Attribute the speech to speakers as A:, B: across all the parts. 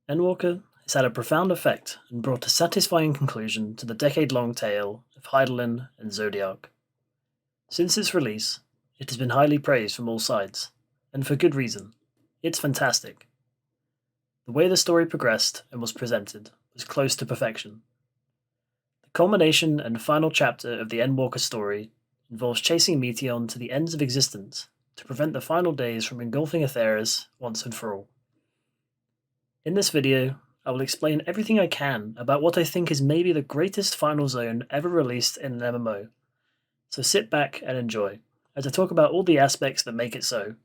A: Endwalker has had a profound effect and brought a satisfying conclusion to the decade-long tale of Hydaelyn and Zodiark. Since its release, it has been highly praised from all sides, and for good reason. It's fantastic. The way the story progressed and was presented was close to perfection. The culmination and final chapter of the Endwalker story involves chasing Meteon to the ends of existence to prevent the final days from engulfing Atheris once and for all. In this video, I will explain everything I can about what I think is maybe the greatest final zone ever released in an MMO, so sit back and enjoy, as I talk about all the aspects that make it so.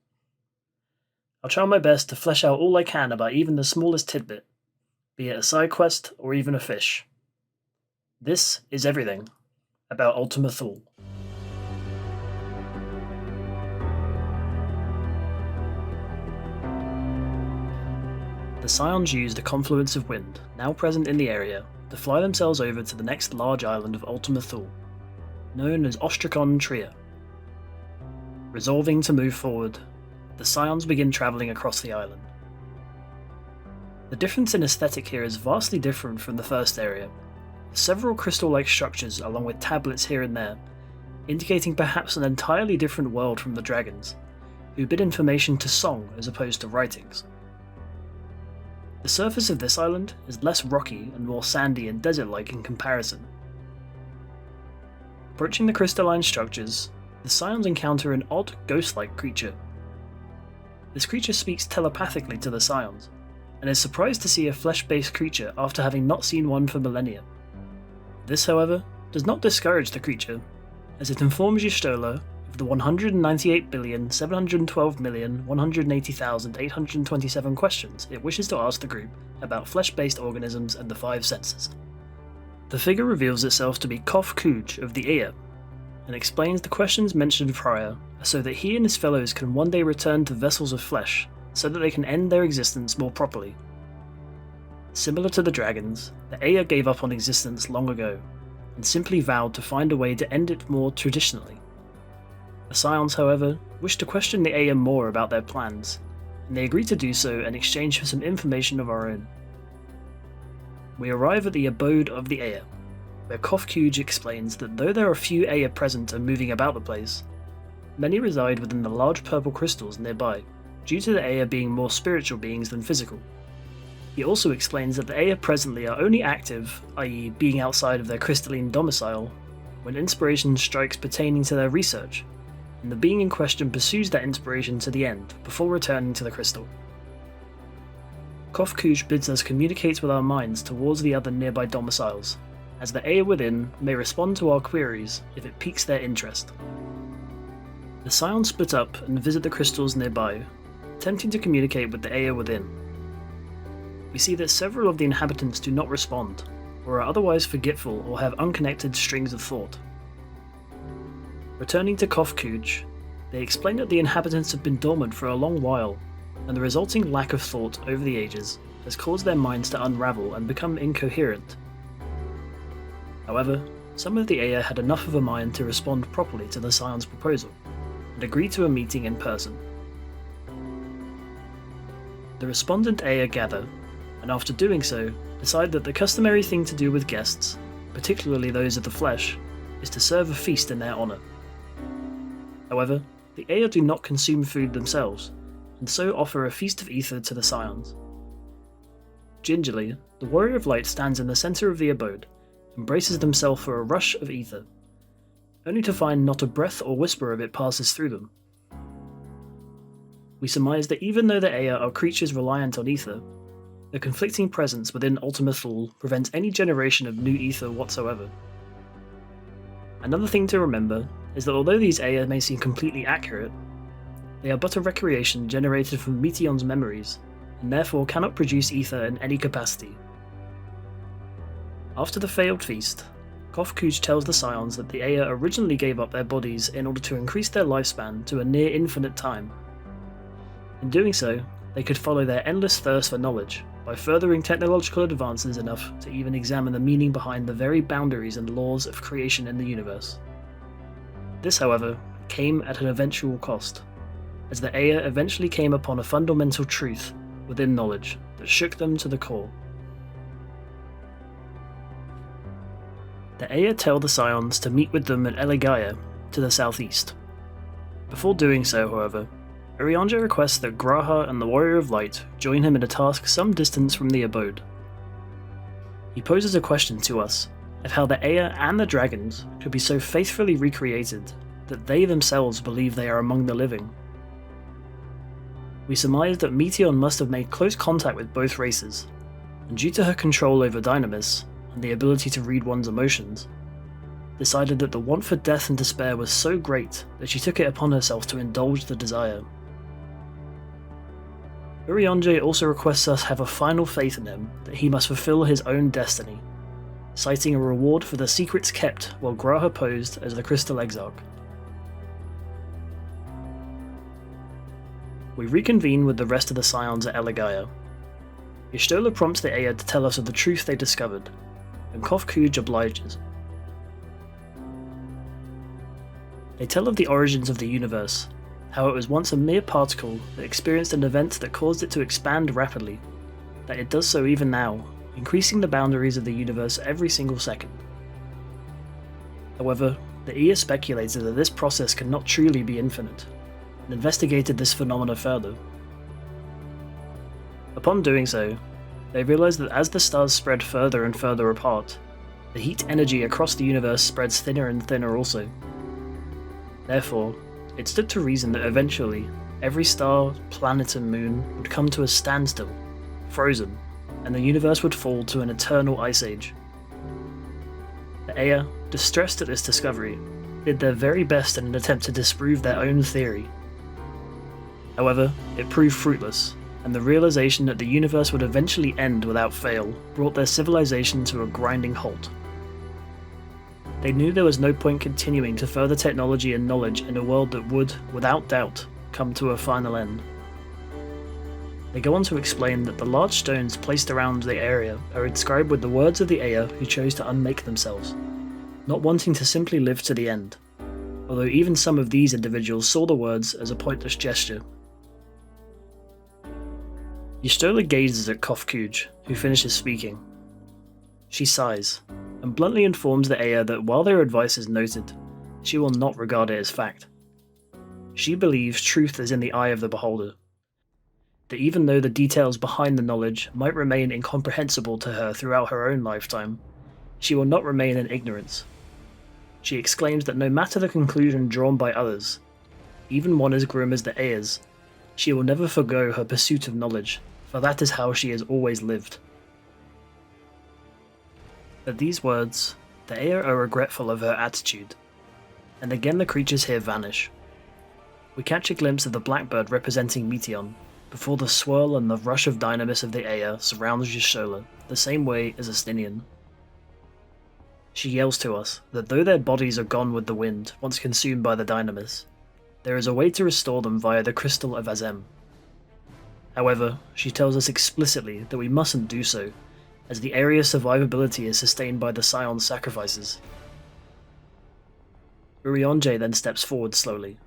A: I'll try my best to flesh out all I can about even the smallest tidbit, be it a side quest or even a fish. This is everything about Ultima Thule. The Scions used a confluence of wind, now present in the area, to fly themselves over to the next large island of Ultima Thule, known as Ostracon Tria. Resolving to move forward, the Scions begin travelling across the island. The difference in aesthetic here is vastly different from the first area, with several crystal-like structures along with tablets here and there, indicating perhaps an entirely different world from the dragons, who bid information to song as opposed to writings. The surface of this island is less rocky and more sandy and desert-like in comparison. Approaching the crystalline structures, the Scions encounter an odd, ghost-like creature. This creature speaks telepathically to the Scions, and is surprised to see a flesh-based creature after having not seen one for millennia. This, however, does not discourage the creature, as it informs Y'shtola of the 198,712,180,827 questions it wishes to ask the group about flesh-based organisms and the five senses. The figure reveals itself to be Kof Kuj of the Ear, and explains the questions mentioned prior so that he and his fellows can one day return to vessels of flesh, so that they can end their existence more properly. Similar to the dragons, the Aya gave up on existence long ago, and simply vowed to find a way to end it more traditionally. The Scions, however, wish to question the Aya more about their plans, and they agree to do so in exchange for some information of our own. We arrive at the abode of the Aya, where Kof Kuj explains that though there are few Aya present and moving about the place, many reside within the large purple crystals nearby, due to the Aya being more spiritual beings than physical. He also explains that the Aya presently are only active, i.e. being outside of their crystalline domicile, when inspiration strikes pertaining to their research, and the being in question pursues that inspiration to the end, before returning to the crystal. Kof Kuj bids us communicate with our minds towards the other nearby domiciles, as the Aya within may respond to our queries if it piques their interest. The Scions split up and visit the crystals nearby, attempting to communicate with the Aya within. We see that several of the inhabitants do not respond, or are otherwise forgetful or have unconnected strings of thought. Returning to Kof Kuj, they explain that the inhabitants have been dormant for a long while, and the resulting lack of thought over the ages has caused their minds to unravel and become incoherent. However, some of the Aya had enough of a mind to respond properly to the Scions' proposal, and agree to a meeting in person. The respondent Aya gather, and after doing so, decide that the customary thing to do with guests, particularly those of the flesh, is to serve a feast in their honour. However, the Aya do not consume food themselves, and so offer a feast of ether to the Scions. Gingerly, the Warrior of Light stands in the centre of the abode, and braces themselves for a rush of ether, only to find not a breath or whisper of it passes through them. We surmise that even though the Aya are creatures reliant on ether, the conflicting presence within Ultima Thule prevents any generation of new ether whatsoever. Another thing to remember is that although these Aya may seem completely accurate, they are but a recreation generated from Meteon's memories, and therefore cannot produce ether in any capacity. After the failed feast, Kof Kuj tells the Scions that the Aya originally gave up their bodies in order to increase their lifespan to a near infinite time. In doing so, they could follow their endless thirst for knowledge, by furthering technological advances enough to even examine the meaning behind the very boundaries and laws of creation in the universe. This, however, came at an eventual cost, as the Aya eventually came upon a fundamental truth within knowledge that shook them to the core. The Aya tell the Scions to meet with them at Eligaya to the southeast. Before doing so, however, Urianger requests that Graha and the Warrior of Light join him in a task some distance from the abode. He poses a question to us of how the Aya and the dragons could be so faithfully recreated that they themselves believe they are among the living. We surmise that Meteion must have made close contact with both races, and due to her control over Dynamis and the ability to read one's emotions, decided that the want for death and despair was so great that she took it upon herself to indulge the desire. Urianger also requests us have a final faith in him that he must fulfill his own destiny, citing a reward for the secrets kept while Graha posed as the Crystal Exarch. We reconvene with the rest of the Scions at Eligaya. Y'shtola prompts the Aya to tell us of the truth they discovered, and Kof-Kuj obliges. They tell of the origins of the universe, how it was once a mere particle that experienced an event that caused it to expand rapidly, that it does so even now, increasing the boundaries of the universe every single second. However, the Ea speculated that this process cannot truly be infinite, and investigated this phenomena further. Upon doing so, they realized that as the stars spread further and further apart, the heat energy across the universe spreads thinner and thinner also. Therefore, it stood to reason that eventually, every star, planet and moon would come to a standstill, frozen, and the universe would fall to an eternal ice age. The Ea, distressed at this discovery, did their very best in an attempt to disprove their own theory. However, it proved fruitless, and the realization that the universe would eventually end without fail brought their civilization to a grinding halt. They knew there was no point continuing to further technology and knowledge in a world that would, without doubt, come to a final end. They go on to explain that the large stones placed around the area are inscribed with the words of the Ea who chose to unmake themselves, not wanting to simply live to the end, although even some of these individuals saw the words as a pointless gesture. Y'shtola gazes at Kof-Kuj, who finishes speaking. She sighs, and bluntly informs the Ea that while their advice is noted, she will not regard it as fact. She believes truth is in the eye of the beholder, that even though the details behind the knowledge might remain incomprehensible to her throughout her own lifetime, she will not remain in ignorance. She exclaims that no matter the conclusion drawn by others, even one as grim as the Ea's, she will never forgo her pursuit of knowledge, for that is how she has always lived. At these words, the Ea are regretful of her attitude, and again the creatures here vanish. We catch a glimpse of the blackbird representing Meteion, before the swirl and the rush of dynamis of the Ea surrounds Y'shtola, the same way as Astinian. She yells to us that though their bodies are gone with the wind once consumed by the dynamis, there is a way to restore them via the Crystal of Azem. However, she tells us explicitly that we mustn't do so, as the area's survivability is sustained by the Scion's sacrifices. Urianger then steps forward slowly,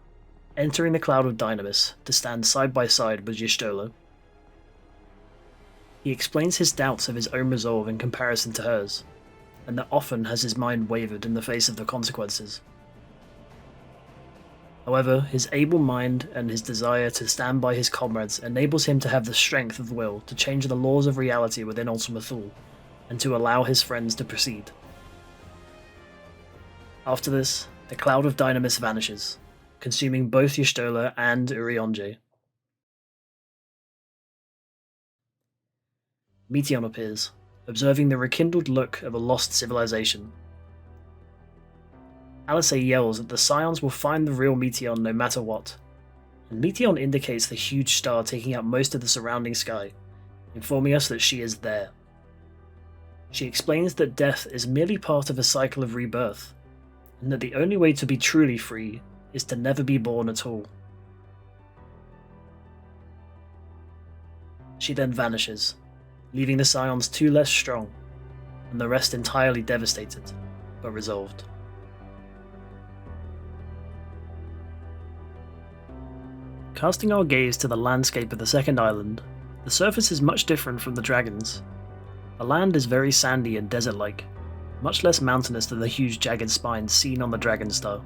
A: entering the cloud of dynamis to stand side by side with Y'shtola. He explains his doubts of his own resolve in comparison to hers, and that often has his mind wavered in the face of the consequences. However, his able mind and his desire to stand by his comrades enables him to have the strength of will to change the laws of reality within Ultima Thule, and to allow his friends to proceed. After this, the cloud of dynamis vanishes, consuming both Y'shtola and Urianger. Meteion appears, observing the rekindled look of a lost civilization. Alice yells that the Scions will find the real Meteion no matter what, and Meteion indicates the huge star taking up most of the surrounding sky, informing us that she is there. She explains that death is merely part of a cycle of rebirth, and that the only way to be truly free is to never be born at all. She then vanishes, leaving the Scions 2 less strong, and the rest entirely devastated, but resolved. Casting our gaze to the landscape of the second island, The surface is much different from the dragons. The land is very sandy and desert-like, much less mountainous than the huge jagged spines seen on the Dragon Star.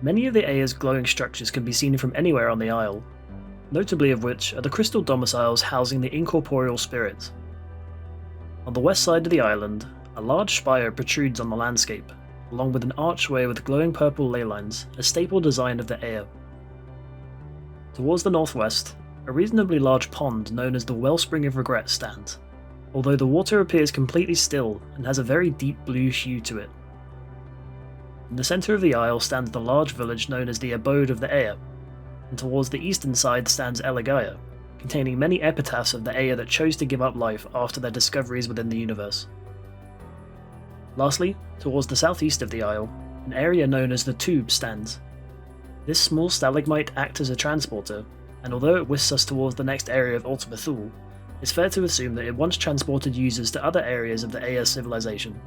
A: Many of the Aya's glowing structures can be seen from anywhere on the isle, notably of which are the crystal domiciles housing the incorporeal spirits. On the west side of the island, a large spire protrudes on the landscape, along with an archway with glowing purple ley lines, a staple design of the Aya. Towards the northwest, a reasonably large pond known as the Wellspring of Regret stands, although the water appears completely still and has a very deep blue hue to it. In the centre of the isle stands the large village known as the Abode of the Aya, and towards the eastern side stands Eligaya, containing many epitaphs of the Aya that chose to give up life after their discoveries within the universe. Lastly, towards the southeast of the isle, an area known as the Tube stands. This small stalagmite acts as a transporter, and although it whisks us towards the next area of Ultima Thule, it's fair to assume that it once transported users to other areas of the Aya civilization.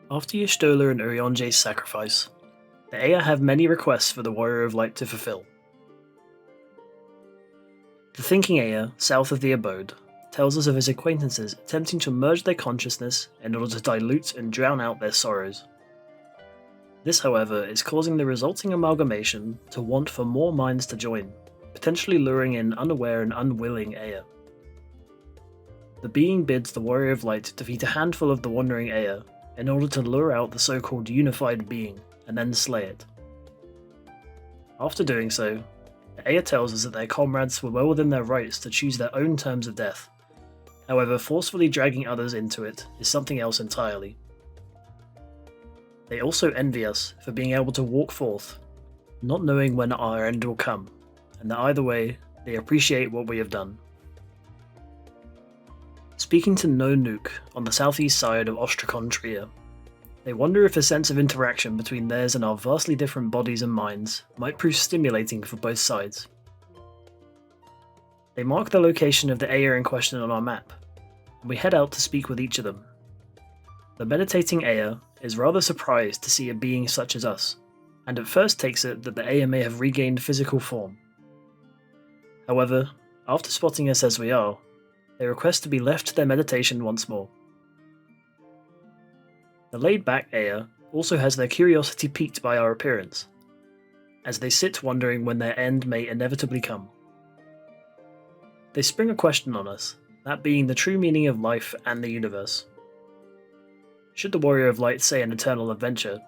A: After Y'shtola and Urianger's sacrifice, the Aya have many requests for the Warrior of Light to fulfill. The thinking Aya, south of the Abode, tells us of his acquaintances attempting to merge their consciousness in order to dilute and drown out their sorrows. This, however, is causing the resulting amalgamation to want for more minds to join, potentially luring in unaware and unwilling Aya. The being bids the Warrior of Light defeat a handful of the wandering Aya in order to lure out the so-called unified being, and then slay it. After doing so, the Aya tells us that their comrades were well within their rights to choose their own terms of death. However, forcefully dragging others into it is something else entirely. They also envy us for being able to walk forth, not knowing when our end will come, and that either way, they appreciate what we have done. Speaking to No Nuke on the southeast side of Ostracon Tria, they wonder if a sense of interaction between theirs and our vastly different bodies and minds might prove stimulating for both sides. They mark the location of the Aya in question on our map, and we head out to speak with each of them. The meditating Aya is rather surprised to see a being such as us, and at first takes it that the Aya may have regained physical form. However, after spotting us as we are, they request to be left to their meditation once more. The laid-back Aya also has their curiosity piqued by our appearance, as they sit wondering when their end may inevitably come. They spring a question on us, that being the true meaning of life and the universe. Should the Warrior of Light say an eternal adventure,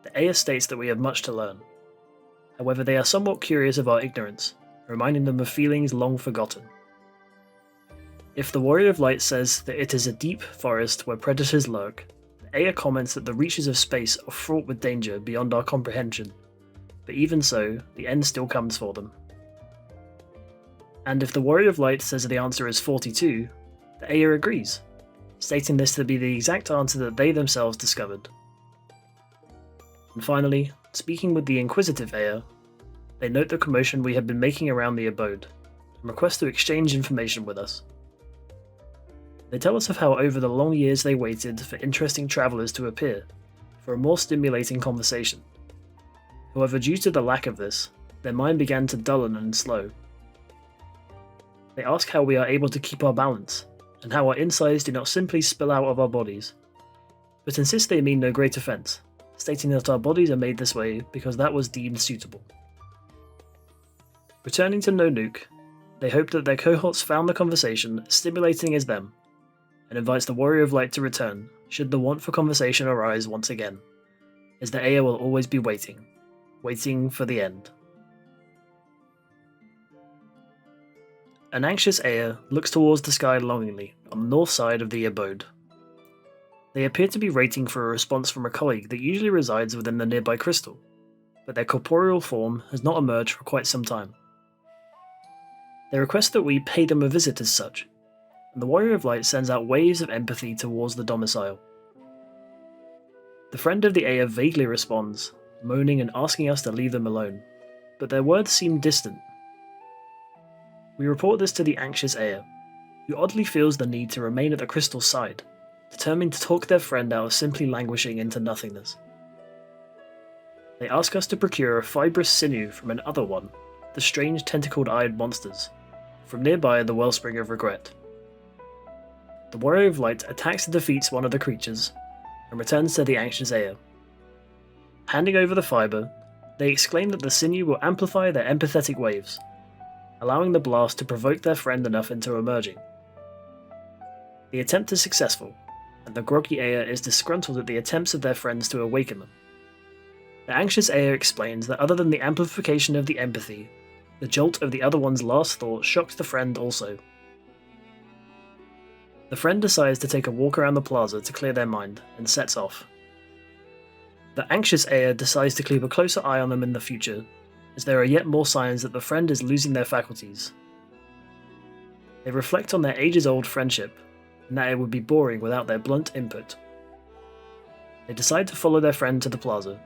A: the Aya states that we have much to learn. However, they are somewhat curious of our ignorance, reminding them of feelings long forgotten. If the Warrior of Light says that it is a deep forest where predators lurk, the Aya comments that the reaches of space are fraught with danger beyond our comprehension, but even so, the end still comes for them. And if the Warrior of Light says the answer is 42, the Aya agrees, stating this to be the exact answer that they themselves discovered. And finally, speaking with the inquisitive Aya, they note the commotion we have been making around the abode, and request to exchange information with us. They tell us of how over the long years they waited for interesting travellers to appear, for a more stimulating conversation. However, due to the lack of this, their mind began to dullen and slow. They ask how we are able to keep our balance, and how our insides do not simply spill out of our bodies, but insist they mean no great offence, stating that our bodies are made this way because that was deemed suitable. Returning to No Nuke, they hope that their cohorts found the conversation as stimulating as them, and invites the Warrior of Light to return should the want for conversation arise once again, as the Aya will always be waiting for the end. An anxious Aya looks towards the sky longingly on the north side of the abode. They appear to be waiting for a response from a colleague that usually resides within the nearby crystal, but their corporeal form has not emerged for quite some time. They request that we pay them a visit as such, and the Warrior of Light sends out waves of empathy towards the domicile. The friend of the Aya vaguely responds, moaning and asking us to leave them alone, but their words seem distant. We report this to the anxious Aya, who oddly feels the need to remain at the crystal's side, determined to talk their friend out of simply languishing into nothingness. They ask us to procure a fibrous sinew from an other one, the strange tentacled-eyed monsters, from nearby the Wellspring of Regret. The Warrior of Light attacks and defeats one of the creatures, and returns to the anxious Aya. Handing over the fibre, they exclaim that the sinew will amplify their empathetic waves, allowing the blast to provoke their friend enough into emerging. The attempt is successful, and the groggy Aya is disgruntled at the attempts of their friends to awaken them. The anxious Aya explains that other than the amplification of the empathy, the jolt of the other one's last thought shocked the friend also. The friend decides to take a walk around the plaza to clear their mind, and sets off. The anxious Aya decides to keep a closer eye on them in the future, as there are yet more signs that the friend is losing their faculties. They reflect on their ages-old friendship, and that it would be boring without their blunt input. They decide to follow their friend to the plaza,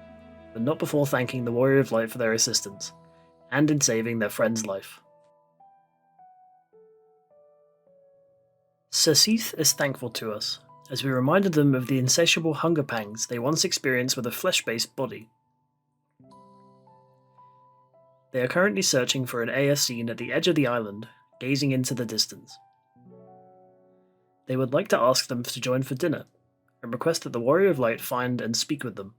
A: but not before thanking the Warrior of Light for their assistance, and in saving their friend's life. Sasith is thankful to us, as we reminded them of the insatiable hunger pangs they once experienced with a flesh-based body. They are currently searching for an Aya seen at the edge of the island, gazing into the distance. They would like to ask them to join for dinner, and request that the Warrior of Light find and speak with them.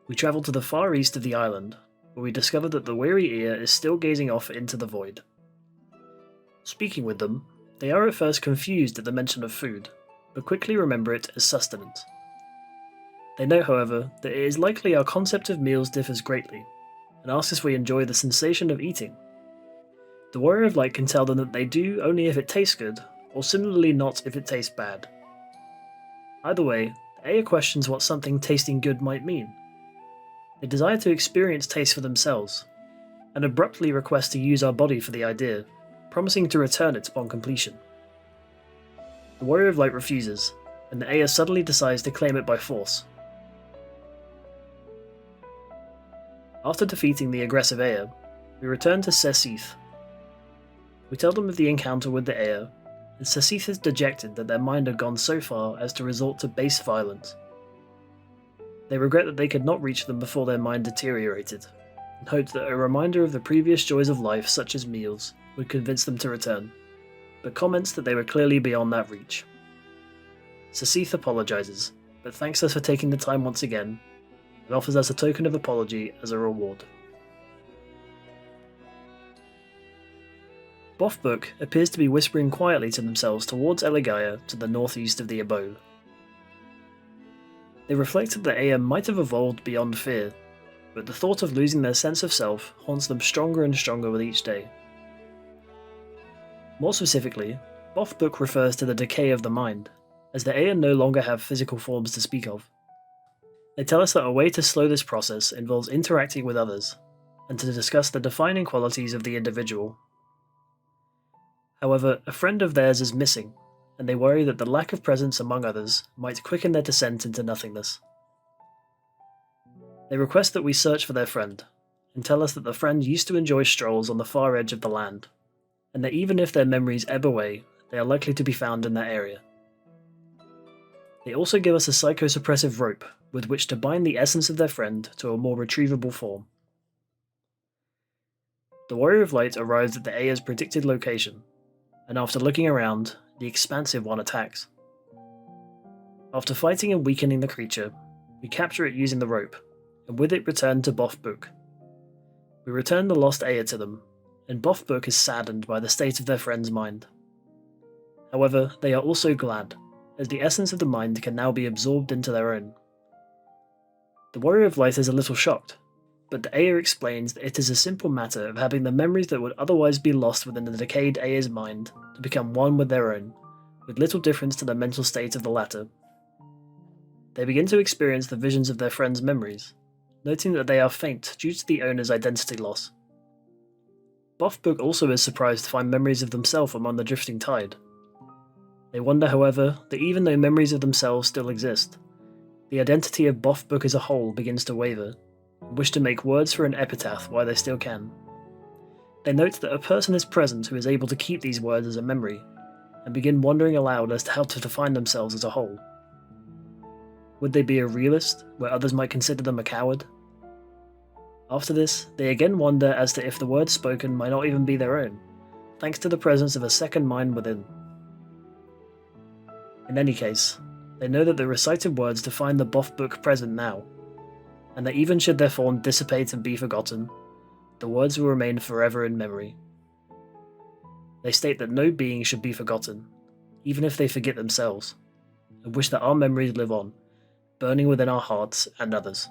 A: We travel to the far east of the island, where we discover that the weary Aya is still gazing off into the void. Speaking with them, they are at first confused at the mention of food, but quickly remember it as sustenance. They note, however, that it is likely our concept of meals differs greatly, and ask if we enjoy the sensation of eating. The Warrior of Light can tell them that they do only if it tastes good, or similarly not if it tastes bad. Either way, the Aya questions what something tasting good might mean. They desire to experience taste for themselves, and abruptly request to use our body for the idea, promising to return it upon completion. The Warrior of Light refuses, and the Aya suddenly decides to claim it by force. After defeating the aggressive Aya, we return to Sasith. We tell them of the encounter with the Aya, and Sasith is dejected that their mind had gone so far as to resort to base violence. They regret that they could not reach them before their mind deteriorated, and hoped that a reminder of the previous joys of life, such as meals, would convince them to return, but comments that they were clearly beyond that reach. Sasith apologizes, but thanks us for taking the time once again, and offers us a token of apology as a reward. Boffbook appears to be whispering quietly to themselves towards Eligaya to the northeast of the abode. They reflect that the Aya might have evolved beyond fear, but the thought of losing their sense of self haunts them stronger and stronger with each day. More specifically, Boffbook refers to the decay of the mind, as the Aya no longer have physical forms to speak of. They tell us that a way to slow this process involves interacting with others, and to discuss the defining qualities of the individual. However, a friend of theirs is missing, and they worry that the lack of presence among others might quicken their descent into nothingness. They request that we search for their friend, and tell us that the friend used to enjoy strolls on the far edge of the land, and that even if their memories ebb away, they are likely to be found in that area. They also give us a psychosuppressive rope with which to bind the essence of their friend to a more retrievable form. The Warrior of Light arrives at the Aya's predicted location, and after looking around, the expansive one attacks. After fighting and weakening the creature, we capture it using the rope, and with it return to Boffbook. We return the lost Aya to them, and Boffbook is saddened by the state of their friend's mind. However, they are also glad, as the essence of the mind can now be absorbed into their own. The Warrior of Light is a little shocked, but the Aya explains that it is a simple matter of having the memories that would otherwise be lost within the decayed Aya's mind to become one with their own, with little difference to the mental state of the latter. They begin to experience the visions of their friend's memories, noting that they are faint due to the owner's identity loss. Boffbook also is surprised to find memories of themselves among the drifting tide. They wonder, however, that even though memories of themselves still exist, the identity of Boffbook as a whole begins to waver, and wish to make words for an epitaph while they still can. They note that a person is present who is able to keep these words as a memory, and begin wondering aloud as to how to define themselves as a whole. Would they be a realist, where others might consider them a coward? After this, they again wonder as to if the words spoken might not even be their own, thanks to the presence of a second mind within. In any case, they know that the recited words define the Boff book present now, and that even should their form dissipate and be forgotten, the words will remain forever in memory. They state that no being should be forgotten, even if they forget themselves, and wish that our memories live on, burning within our hearts and others.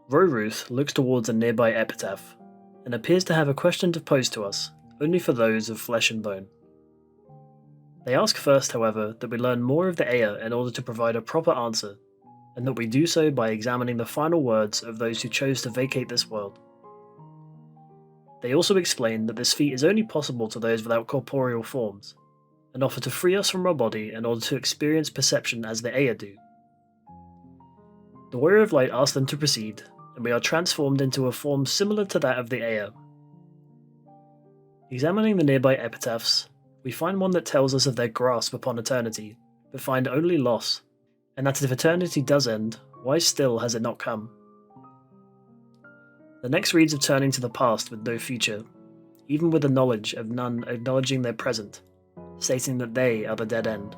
A: Roruth looks towards a nearby epitaph, and appears to have a question to pose to us, only for those of flesh and bone. They ask first, however, that we learn more of the Ea in order to provide a proper answer, and that we do so by examining the final words of those who chose to vacate this world. They also explain that this feat is only possible to those without corporeal forms, and offer to free us from our body in order to experience perception as the Ea do. The Warrior of Light asks them to proceed, and we are transformed into a form similar to that of the Ea. Examining the nearby epitaphs, we find one that tells us of their grasp upon eternity, but find only loss, and that if eternity does end, why still has it not come? The next reads of turning to the past with no future, even with the knowledge of none acknowledging their present, stating that they are the dead end.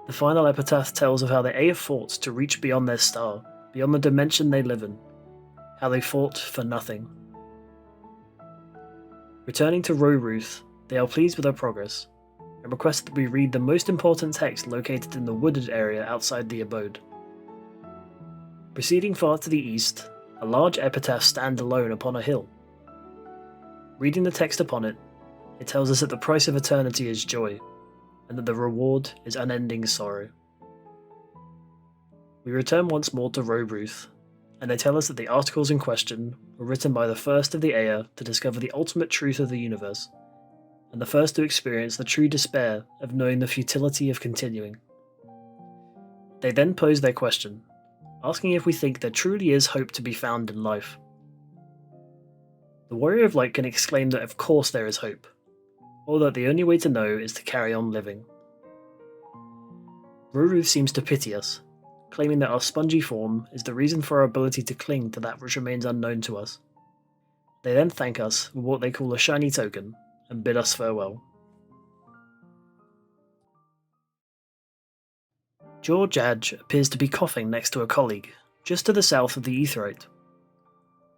A: The final epitaph tells of how the Ea fought to reach beyond their star, beyond the dimension they live in, how they fought for nothing. Returning to Roruth, they are pleased with our progress, and request that we read the most important text located in the wooded area outside the abode. Proceeding far to the east, a large epitaph stands alone upon a hill. Reading the text upon it, it tells us that the price of eternity is joy, and that the reward is unending sorrow. We return once more to Roruth, and they tell us that the articles in question were written by the first of the Ea to discover the ultimate truth of the universe, and the first to experience the true despair of knowing the futility of continuing. They then pose their question, asking if we think there truly is hope to be found in life. The Warrior of Light can exclaim that of course there is hope, or that the only way to know is to carry on living. Roruth seems to pity us, claiming that our spongy form is the reason for our ability to cling to that which remains unknown to us. They then thank us with what they call a shiny token, and bid us farewell. Jadj appears to be coughing next to a colleague, just to the south of the Aetheryte.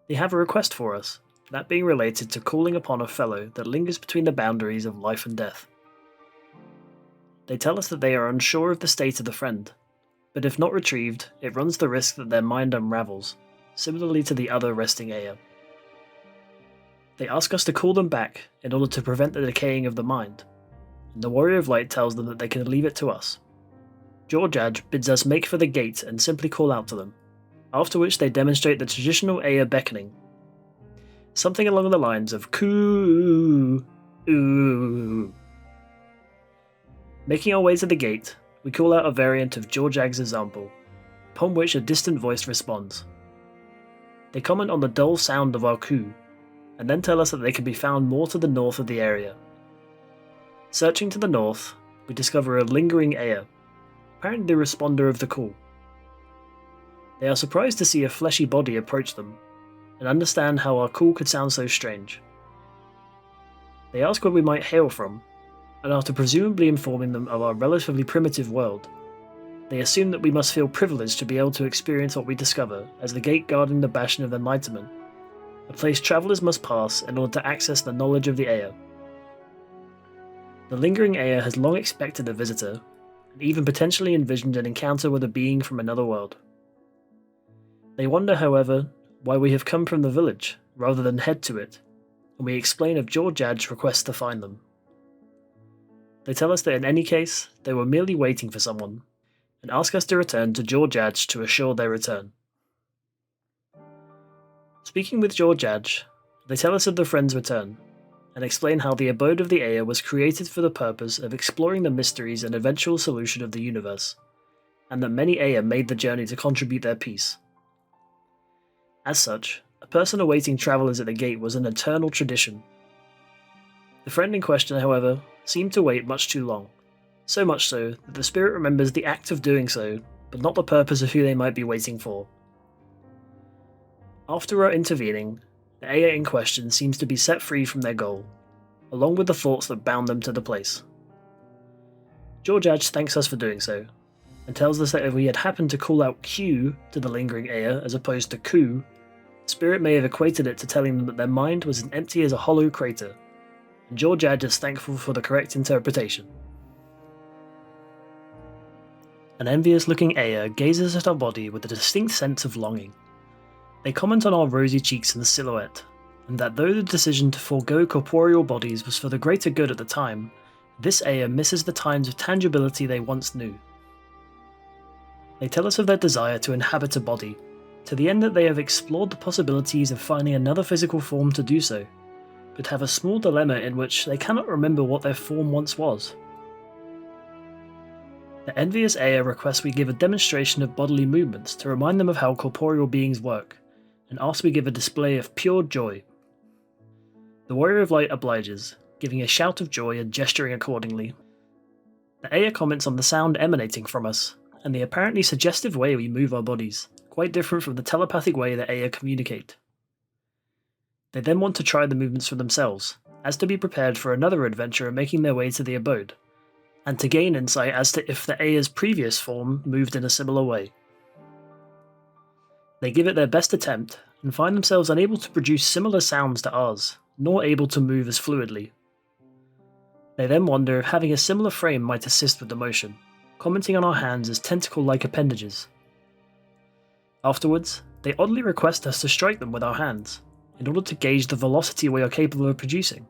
A: They have a request for us, that being related to calling upon a fellow that lingers between the boundaries of life and death. They tell us that they are unsure of the state of the friend, but if not retrieved, it runs the risk that their mind unravels, similarly to the other resting Ea. They ask us to call them back in order to prevent the decaying of the mind, and the Warrior of Light tells them that they can leave it to us. Jadj bids us make for the gate and simply call out to them, after which they demonstrate the traditional Ea beckoning, something along the lines of coo ooh. Making our way to the gate, we call out a variant of Jadj's example, upon which a distant voice responds. They comment on the dull sound of our coo, and then tell us that they can be found more to the north of the area. Searching to the north, we discover a lingering Ea, apparently the responder of the call. They are surprised to see a fleshy body approach them, and understand how our call could sound so strange. They ask where we might hail from, and after presumably informing them of our relatively primitive world, they assume that we must feel privileged to be able to experience what we discover as the gate guarding the Bastion of Enlightenment, a place travellers must pass in order to access the knowledge of the Ea. The lingering Ea has long expected a visitor, and even potentially envisioned an encounter with a being from another world. They wonder, however, why we have come from the village, rather than head to it, and we explain of Jadj's request to find them. They tell us that in any case, they were merely waiting for someone, and ask us to return to Jadj to assure their return. Speaking with Jadj, they tell us of the friend's return, and explain how the abode of the Ea was created for the purpose of exploring the mysteries and eventual solution of the universe, and that many Ea made the journey to contribute their piece. As such, a person awaiting travellers at the gate was an eternal tradition. The friend in question, however, seemed to wait much too long, so much so that the spirit remembers the act of doing so, but not the purpose of who they might be waiting for. After our intervening, the Aya in question seems to be set free from their goal, along with the thoughts that bound them to the place. Georgiadge thanks us for doing so, and tells us that if we had happened to call out Q to the lingering Aya as opposed to Ku, the spirit may have equated it to telling them that their mind was as empty as a hollow crater, and Georgiadge is thankful for the correct interpretation. An envious-looking Aya gazes at our body with a distinct sense of longing. They comment on our rosy cheeks and silhouette, and that though the decision to forego corporeal bodies was for the greater good at the time, this Aya misses the times of tangibility they once knew. They tell us of their desire to inhabit a body, to the end that they have explored the possibilities of finding another physical form to do so, but have a small dilemma in which they cannot remember what their form once was. The envious Aya requests we give a demonstration of bodily movements to remind them of how corporeal beings work, and asks we give a display of pure joy. The Warrior of Light obliges, giving a shout of joy and gesturing accordingly. The Aya comments on the sound emanating from us, and the apparently suggestive way we move our bodies, quite different from the telepathic way the Aya communicate. They then want to try the movements for themselves, as to be prepared for another adventure of making their way to the abode, and to gain insight as to if the Aya's previous form moved in a similar way. They give it their best attempt, and find themselves unable to produce similar sounds to ours, nor able to move as fluidly. They then wonder if having a similar frame might assist with the motion, commenting on our hands as tentacle-like appendages. Afterwards, they oddly request us to strike them with our hands, in order to gauge the velocity we are capable of producing.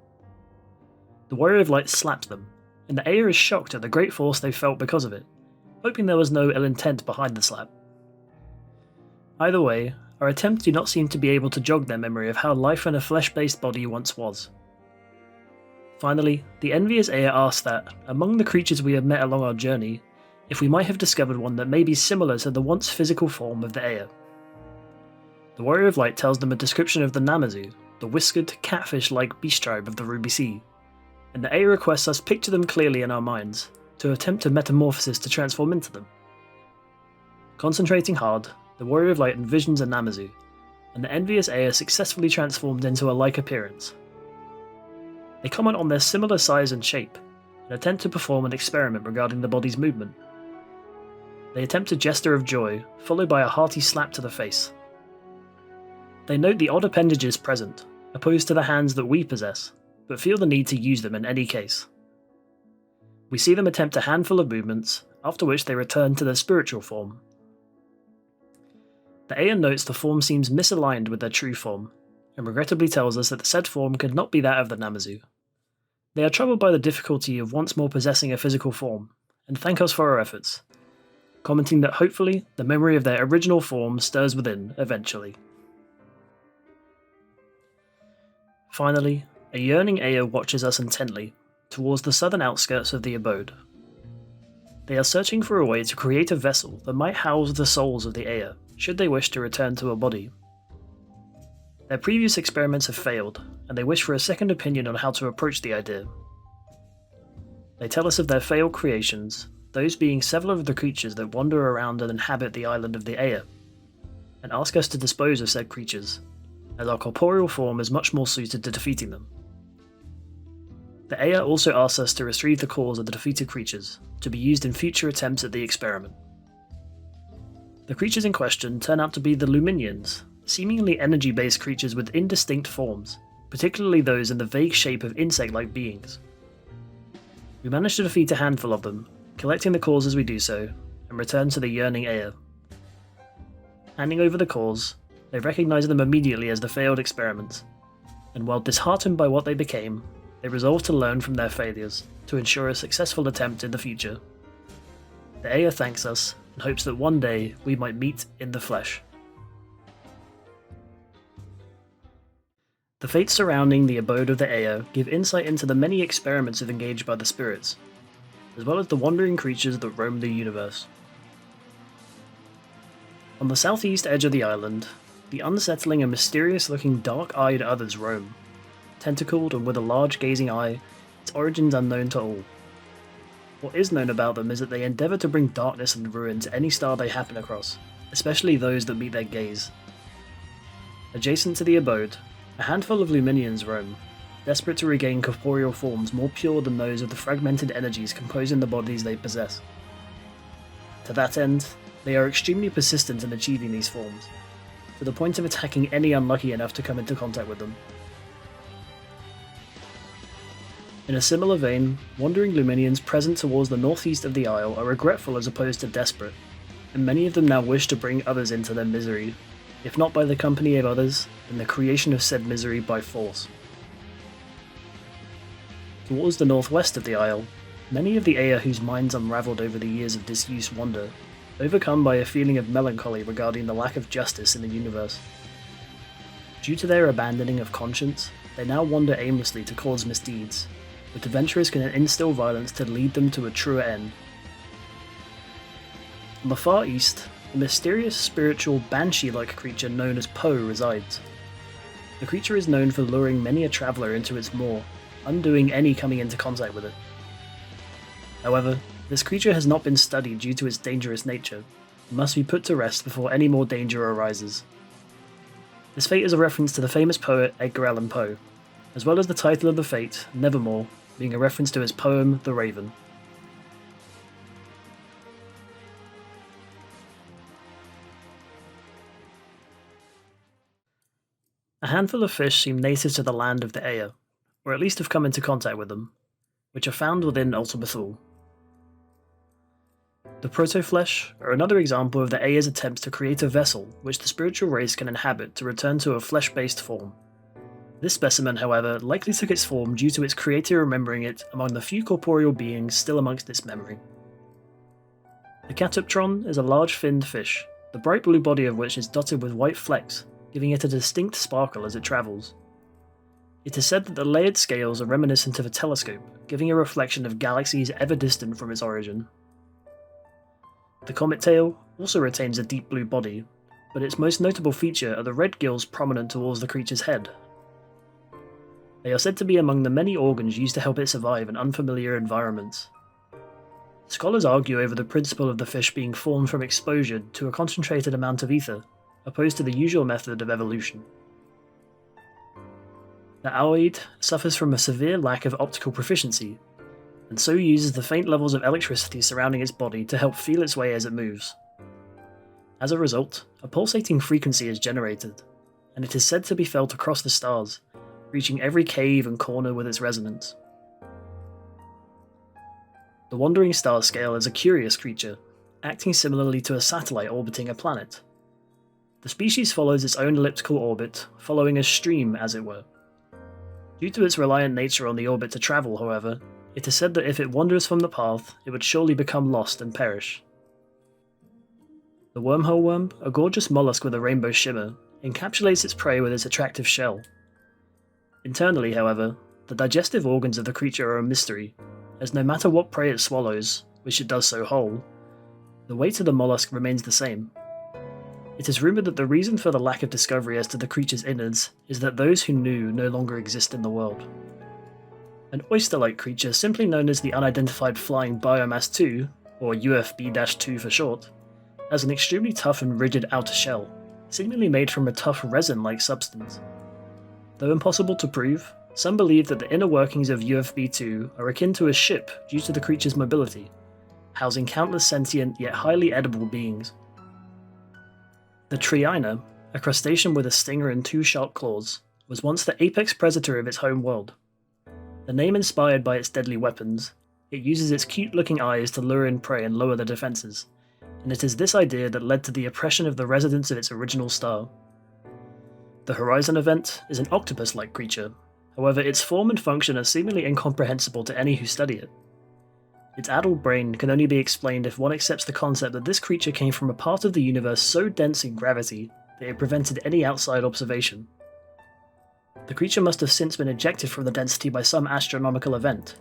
A: The Warrior of Light slaps them, and the Aya is shocked at the great force they felt because of it, hoping there was no ill intent behind the slap. Either way, our attempts do not seem to be able to jog their memory of how life in a flesh-based body once was. Finally, the envious Aya asks that, among the creatures we have met along our journey, if we might have discovered one that may be similar to the once physical form of the Aya. The Warrior of Light tells them a description of the Namazu, the whiskered, catfish-like beast tribe of the Ruby Sea, and the Aya requests us picture them clearly in our minds, to attempt a metamorphosis to transform into them. Concentrating hard, the Warrior of Light envisions a Namazu, and the envious Aya successfully transformed into a like appearance. They comment on their similar size and shape, and attempt to perform an experiment regarding the body's movement. They attempt a gesture of joy, followed by a hearty slap to the face. They note the odd appendages present, opposed to the hands that we possess, but feel the need to use them in any case. We see them attempt a handful of movements, after which they return to their spiritual form. The Aya notes the form seems misaligned with their true form, and regrettably tells us that the said form could not be that of the Namazu. They are troubled by the difficulty of once more possessing a physical form, and thank us for our efforts, commenting that hopefully the memory of their original form stirs within eventually. Finally, a yearning Aya watches us intently, towards the southern outskirts of the abode. They are searching for a way to create a vessel that might house the souls of the Aya, should they wish to return to a body. Their previous experiments have failed, and they wish for a second opinion on how to approach the idea. They tell us of their failed creations, those being several of the creatures that wander around and inhabit the island of the Aya, and ask us to dispose of said creatures, as our corporeal form is much more suited to defeating them. The Aya also asks us to retrieve the cores of the defeated creatures, to be used in future attempts at the experiment. The creatures in question turn out to be the Luminians, seemingly energy-based creatures with indistinct forms, particularly those in the vague shape of insect-like beings. We manage to defeat a handful of them, collecting the cores as we do so, and return to the yearning Aya. Handing over the cores, they recognize them immediately as the failed experiments, and while disheartened by what they became, they resolve to learn from their failures to ensure a successful attempt in the future. The Aya thanks us and hopes that one day we might meet in the flesh. The fates surrounding the abode of the Aya give insight into the many experiments engaged by the spirits, as well as the wandering creatures that roam the universe. On the southeast edge of the island, the unsettling and mysterious-looking dark-eyed others roam, tentacled and with a large gazing eye, its origins unknown to all. What is known about them is that they endeavour to bring darkness and ruin to any star they happen across, especially those that meet their gaze. Adjacent to the abode, a handful of Luminians roam, desperate to regain corporeal forms more pure than those of the fragmented energies composing the bodies they possess. To that end, they are extremely persistent in achieving these forms, to the point of attacking any unlucky enough to come into contact with them. In a similar vein, wandering Luminians present towards the northeast of the Isle are regretful as opposed to desperate, and many of them now wish to bring others into their misery, if not by the company of others, then the creation of said misery by force. Towards the northwest of the Isle, many of the Ea whose minds unravelled over the years of disuse wander, overcome by a feeling of melancholy regarding the lack of justice in the universe. Due to their abandoning of conscience, they now wander aimlessly to cause misdeeds, but adventurers can instill violence to lead them to a truer end. On the far east, a mysterious spiritual banshee-like creature known as Poe resides. The creature is known for luring many a traveller into its maw, undoing any coming into contact with it. However, this creature has not been studied due to its dangerous nature, and must be put to rest before any more danger arises. This fate is a reference to the famous poet Edgar Allan Poe, as well as the title of the fate, Nevermore, being a reference to his poem The Raven. A handful of fish seem native to the land of the Ea, or at least have come into contact with them, which are found within Ultima Thule. The proto-flesh are another example of the Ea's attempts to create a vessel which the spiritual race can inhabit to return to a flesh-based form. This specimen, however, likely took its form due to its creator remembering it among the few corporeal beings still amongst its memory. The Catoptron is a large finned fish, the bright blue body of which is dotted with white flecks, giving it a distinct sparkle as it travels. It is said that the layered scales are reminiscent of a telescope, giving a reflection of galaxies ever distant from its origin. The comet tail also retains a deep blue body, but its most notable feature are the red gills prominent towards the creature's head. They are said to be among the many organs used to help it survive in unfamiliar environments. Scholars argue over the principle of the fish being formed from exposure to a concentrated amount of ether, opposed to the usual method of evolution. The owlweed suffers from a severe lack of optical proficiency, and so uses the faint levels of electricity surrounding its body to help feel its way as it moves. As a result, a pulsating frequency is generated, and it is said to be felt across the stars, reaching every cave and corner with its resonance. The wandering star scale is a curious creature, acting similarly to a satellite orbiting a planet. The species follows its own elliptical orbit, following a stream as it were. Due to its reliant nature on the orbit to travel, however, it is said that if it wanders from the path, it would surely become lost and perish. The wormhole worm, a gorgeous mollusk with a rainbow shimmer, encapsulates its prey with its attractive shell. Internally, however, the digestive organs of the creature are a mystery, as no matter what prey it swallows, which it does so whole, the weight of the mollusk remains the same. It is rumoured that the reason for the lack of discovery as to the creature's innards is that those who knew no longer exist in the world. An oyster-like creature simply known as the Unidentified Flying Biomass 2, or UFB-2 for short, has an extremely tough and rigid outer shell, seemingly made from a tough resin-like substance. Though impossible to prove, some believe that the inner workings of UFB-2 are akin to a ship due to the creature's mobility, housing countless sentient yet highly edible beings. The Triina, a crustacean with a stinger and 2 sharp claws, was once the apex predator of its home world. The name inspired by its deadly weapons, it uses its cute-looking eyes to lure in prey and lower their defenses, and it is this idea that led to the oppression of the residents of its original star. The Horizon event is an octopus-like creature, however its form and function are seemingly incomprehensible to any who study it. Its addled brain can only be explained if one accepts the concept that this creature came from a part of the universe so dense in gravity that it prevented any outside observation. The creature must have since been ejected from the density by some astronomical event,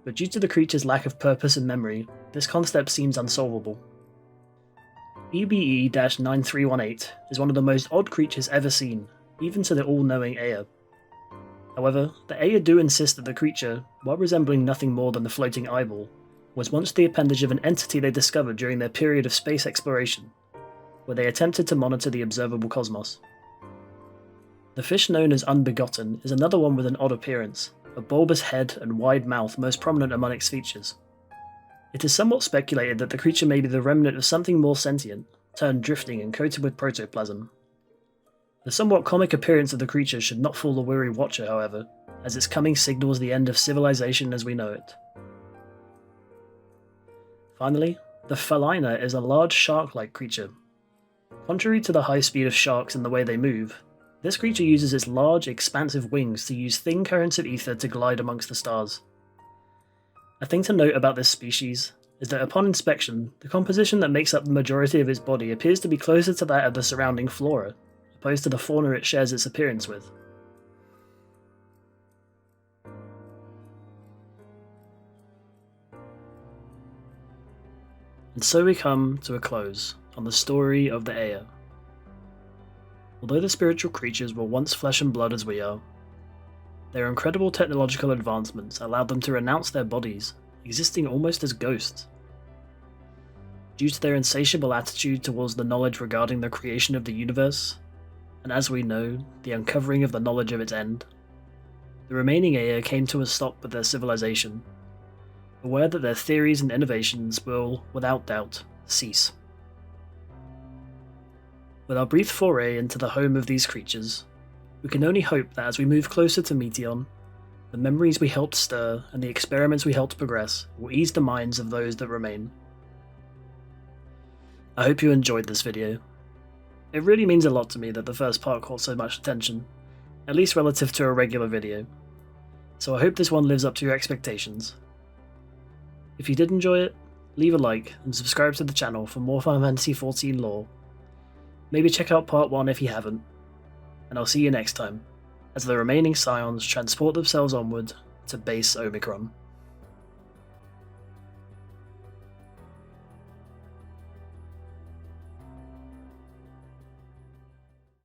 A: but due to the creature's lack of purpose and memory, this concept seems unsolvable. EBE-9318 is one of the most odd creatures ever seen, even to the all-knowing Ea. However, the Ea do insist that the creature, while resembling nothing more than the floating eyeball, was once the appendage of an entity they discovered during their period of space exploration, where they attempted to monitor the observable cosmos. The fish known as Unbegotten is another one with an odd appearance, a bulbous head and wide mouth most prominent among its features. It is somewhat speculated that the creature may be the remnant of something more sentient, turned drifting and coated with protoplasm. The somewhat comic appearance of the creature should not fool the weary watcher, however, as its coming signals the end of civilization as we know it. Finally, the Felina is a large shark-like creature. Contrary to the high speed of sharks and the way they move, this creature uses its large, expansive wings to use thin currents of ether to glide amongst the stars. A thing to note about this species is that upon inspection, the composition that makes up the majority of its body appears to be closer to that of the surrounding flora, opposed to the fauna it shares its appearance with. And so we come to a close on the story of the Ea. Although the spiritual creatures were once flesh and blood as we are, their incredible technological advancements allowed them to renounce their bodies, existing almost as ghosts. Due to their insatiable attitude towards the knowledge regarding the creation of the universe, and as we know, the uncovering of the knowledge of its end, the remaining Ea came to a stop with their civilization, aware that their theories and innovations will, without doubt, cease. With our brief foray into the home of these creatures, we can only hope that as we move closer to Meteon, the memories we helped stir and the experiments we helped progress will ease the minds of those that remain. I hope you enjoyed this video. It really means a lot to me that the first part caught so much attention, at least relative to a regular video, so I hope this one lives up to your expectations. If you did enjoy it, leave a like and subscribe to the channel for more Final Fantasy XIV lore. Maybe check out part 1 if you haven't, and I'll see you next time, as the remaining Scions transport themselves onward to Base Omicron.